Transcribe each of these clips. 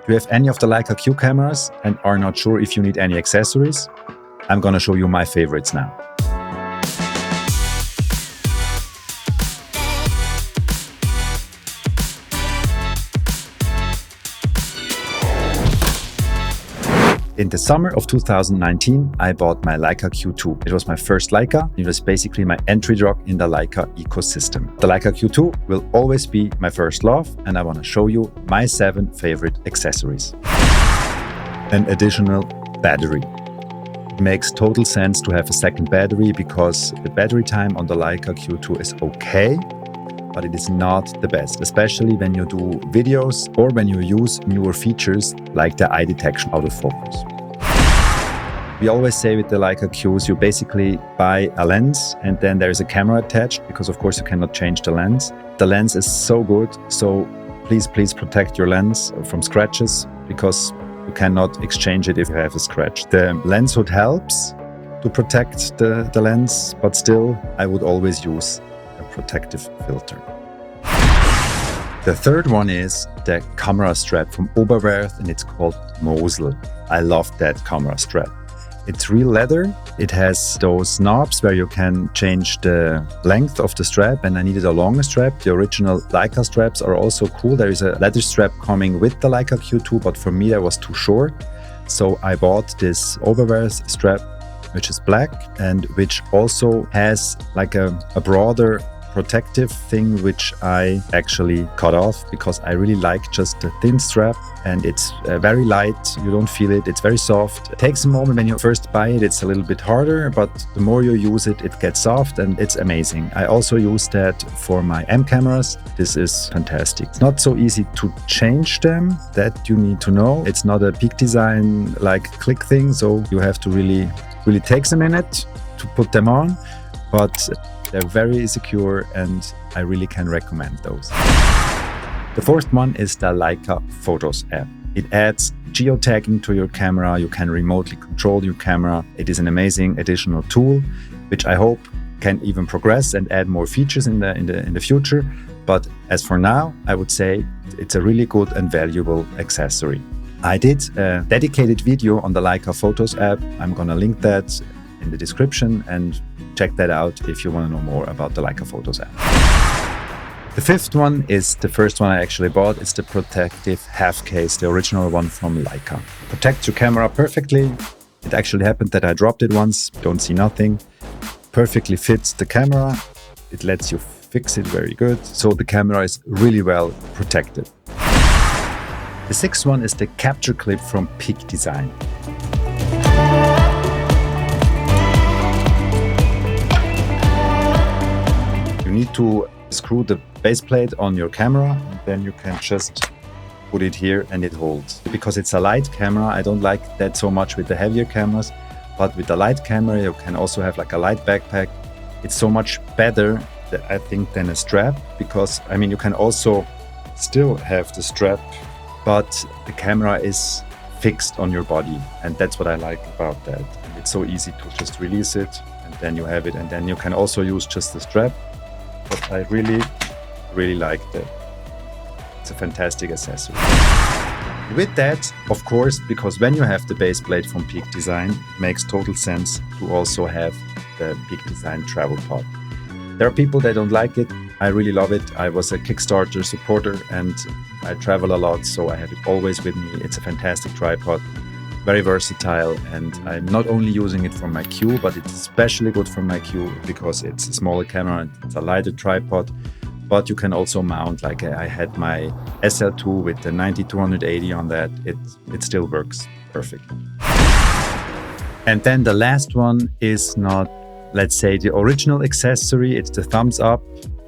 you have any of the Leica Q cameras and are not sure if you need any accessories, I'm gonna show you my favorites now. In the summer of 2019, I bought my Leica Q2. It was my first Leica. It was basically my entry drug in the Leica ecosystem. The Leica Q2 will always be my first love, and I want to show you my 7 favorite accessories. An additional battery. It makes total sense to have a second battery because the battery time on the Leica Q2 is okay, but it is not the best, especially when you do videos or when you use newer features like the eye detection autofocus. We always say with the Leica Qs, you basically buy a lens and then there's a camera attached because of course you cannot change the lens. The lens is so good, so please protect your lens from scratches because you cannot exchange it if you have a scratch. The lens hood helps to protect the lens, but still I would always use a protective filter. The third one is the camera strap from Oberwerth and it's called Mosel. I love that camera strap. It's real leather. It has those knobs where you can change the length of the strap, and I needed a longer strap. The original Leica straps are also cool. There is a leather strap coming with the Leica Q2, but for me that was too short. So I bought this Oberwerth strap, which is black and which also has like a broader protective thing, which I actually cut off because I really like just the thin strap and it's very light. You don't feel it. It's very soft. It takes a moment when you first buy it. It's a little bit harder, but the more you use it, it gets soft and it's amazing. I also use that for my M cameras. This is fantastic. It's not so easy to change them. That you need to know. It's not a peak design like click thing. So you have to really takes a minute to put them on, but they're very secure and I really can recommend those. The fourth one is the Leica FOTOS App. It adds geotagging to your camera. You can remotely control your camera. It is an amazing additional tool, which I hope can even progress and add more features in the future. But as for now, I would say it's a really good and valuable accessory. I did a dedicated video on the Leica FOTOS App. I'm gonna link that in the description and check that out if you want to know more about the Leica FOTOS App. The fifth one is the first one I actually bought. It's the protective half case, the original one from Leica. Protects your camera perfectly. It actually happened that I dropped it once, don't see nothing. Perfectly fits the camera. It lets you fix it very good. So the camera is really well protected. The sixth one is the capture clip from Peak Design. You need to screw the base plate on your camera and then you can just put it here and it holds. Because it's a light camera, I don't like that so much with the heavier cameras, but with the light camera you can also have like a light backpack. It's so much better, I think, than a strap because I mean you can also still have the strap, but the camera is fixed on your body and that's what I like about that. And it's so easy to just release it and then you have it and then you can also use just the strap. But I really like that. It's a fantastic accessory. With that, of course, because when you have the base plate from Peak Design, it makes total sense to also have the Peak Design travel pod. There are people that don't like it. I really love it. I was a Kickstarter supporter and I travel a lot, so I have it always with me. It's a fantastic tripod, very versatile, and I'm not only using it for my Q, but it's especially good for my Q because it's a smaller camera and it's a lighter tripod. But you can also mount, like I had my SL2 with the 90-280 on that. It still works perfect. And then the last one is not, let's say, the original accessory. It's the Thums Up.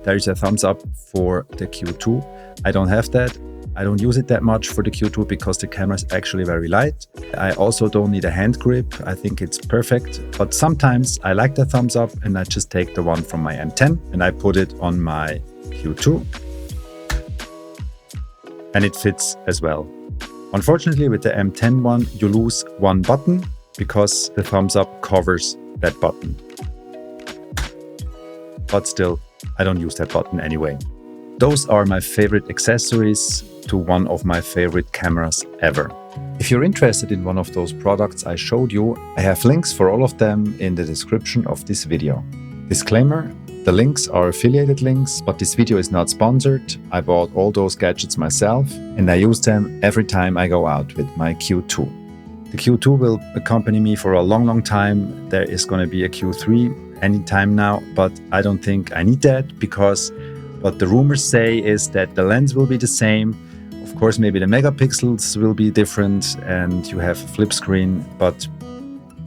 There is a Thums Up for the Q2. I don't have that. I don't use it that much for the Q2 because the camera is actually very light. I also don't need a hand grip. I think it's perfect. But sometimes I like the Thums Up and I just take the one from my M10 and I put it on my Q2. And it fits as well. Unfortunately, with the M10 one, you lose one button because the Thums Up covers that button. But still, I don't use that button anyway. Those are my favorite accessories to one of my favorite cameras ever. If you're interested in one of those products I showed you, I have links for all of them in the description of this video. Disclaimer, the links are affiliated links, but this video is not sponsored. I bought all those gadgets myself and I use them every time I go out with my Q2. The Q2 will accompany me for a long time. There is going to be a Q3 anytime now, but I don't think I need that because what the rumors say is that the lens will be the same. Of course, maybe the megapixels will be different and you have a flip screen, but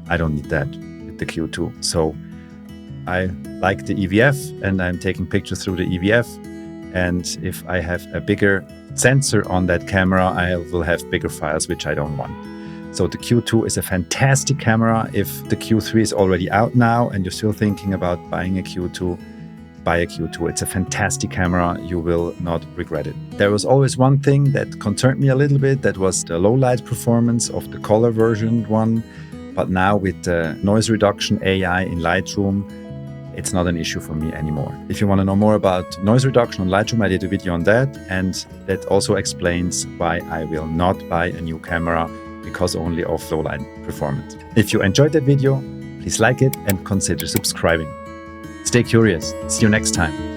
I don't need that with the Q2. So I like the EVF and I'm taking pictures through the EVF. And if I have a bigger sensor on that camera, I will have bigger files, which I don't want. So the Q2 is a fantastic camera. If the Q3 is already out now and you're still thinking about buying a Q2, buy a Q2. It's a fantastic camera. You will not regret it. There was always one thing that concerned me a little bit. That was the low light performance of the color version one. But now with the noise reduction AI in Lightroom, it's not an issue for me anymore. If you want to know more about noise reduction on Lightroom, I did a video on that. And that also explains why I will not buy a new camera because only of low light performance. If you enjoyed that video, please like it and consider subscribing. Stay curious. See you next time.